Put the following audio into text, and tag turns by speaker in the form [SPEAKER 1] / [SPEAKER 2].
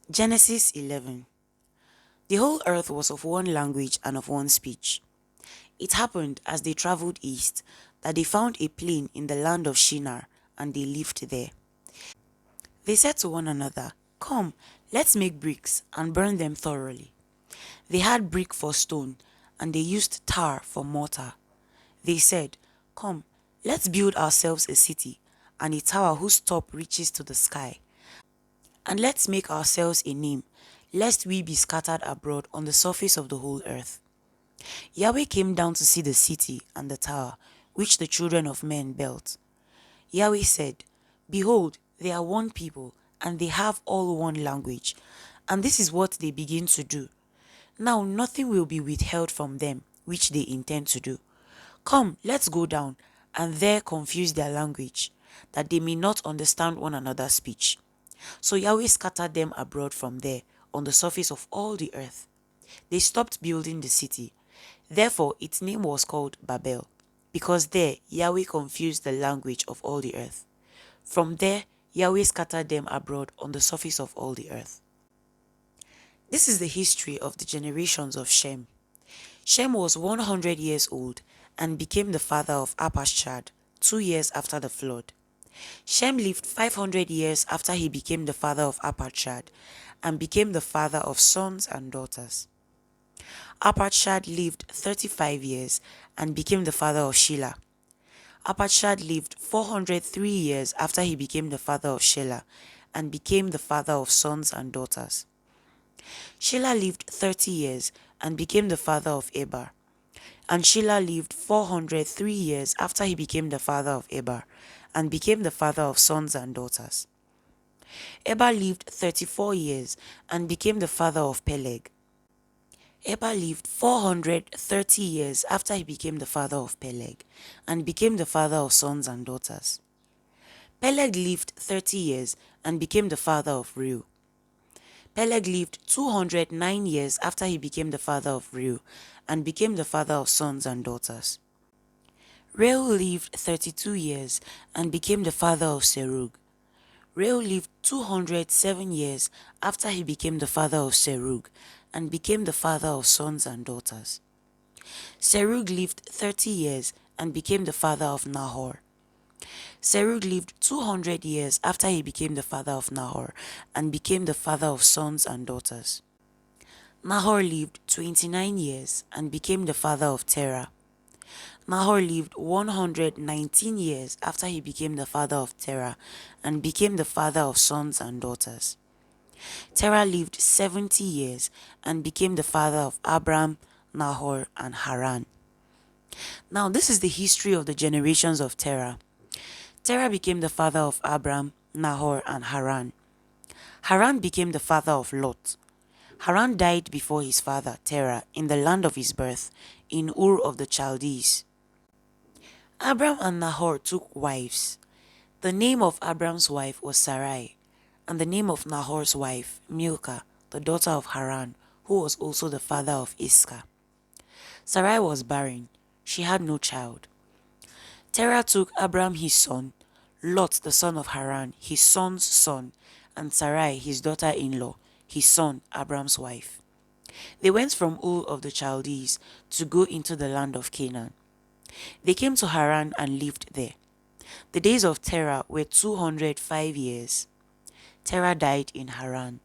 [SPEAKER 1] Genesis 11. The whole earth was of one language and of one speech. It happened as they traveled east that they found a plain in the land of Shinar, and they lived there. They said to one another, "Come, let's make bricks and burn them thoroughly." They had brick for stone, and they used tar for mortar. They said, "Come, let's build ourselves a city, and a tower whose top reaches to the sky. And let's make ourselves a name, lest we be scattered abroad on the surface of the whole earth." Yahweh came down to see the city and the tower, which the children of men built. Yahweh said, "Behold, they are one people, and they have all one language, and this is what they begin to do. Now nothing will be withheld from them, which they intend to do. Come, let's go down, and there confuse their language, that they may not understand one another's speech." So Yahweh scattered them abroad from there on the surface of all the earth. They stopped building the city. Therefore its name was called Babel, because there Yahweh confused the language of all the earth. From there Yahweh scattered them abroad on the surface of all the earth. This is the history of the generations of Shem. Shem was 100 years old and became the father of Arpachshad 2 years after the flood. Shem lived 500 years after he became the father of Arpachshad and became the father of sons and daughters. Arpachshad lived 35 years and became the father of Shelah. Arpachshad lived 403 years after he became the father of Shelah and became the father of sons and daughters. Shelah lived 30 years and became the father of Eber. And Shelah lived 403 years after he became the father of Eber and became the father of sons and daughters. Eber lived 34 years and became the father of Peleg. Eber lived 430 years after he became the father of Peleg and became the father of sons and daughters. Peleg lived 30 years and became the father of Reu. Peleg lived 209 years after he became the father of Reu and became the father of sons and daughters. Reu lived 32 years and became the father of Serug. Reu lived 207 years after he became the father of Serug and became the father of sons and daughters. Serug lived 30 years and became the father of Nahor. Serug lived 200 years after he became the father of Nahor and became the father of sons and daughters. Nahor lived 29 years and became the father of Terah. Nahor lived 119 years after he became the father of Terah and became the father of sons and daughters. Terah lived 70 years and became the father of Abram, Nahor, and Haran. Now this is the history of the generations of Terah. Terah became the father of Abram, Nahor, and Haran. Haran became the father of Lot. Haran died before his father Terah in the land of his birth, in Ur of the Chaldees. Abram and Nahor took wives. The name of Abram's wife was Sarai, and the name of Nahor's wife, Milcah, the daughter of Haran, who was also the father of Iscah. Sarai was barren; she had no child. Terah took Abram his son, Lot the son of Haran, his son's son, and Sarai his daughter-in-law, his son Abram's wife. They went from Ur of the Chaldees to go into the land of Canaan. They came to Haran and lived there. The days of Terah were 205 years. Terah died in Haran.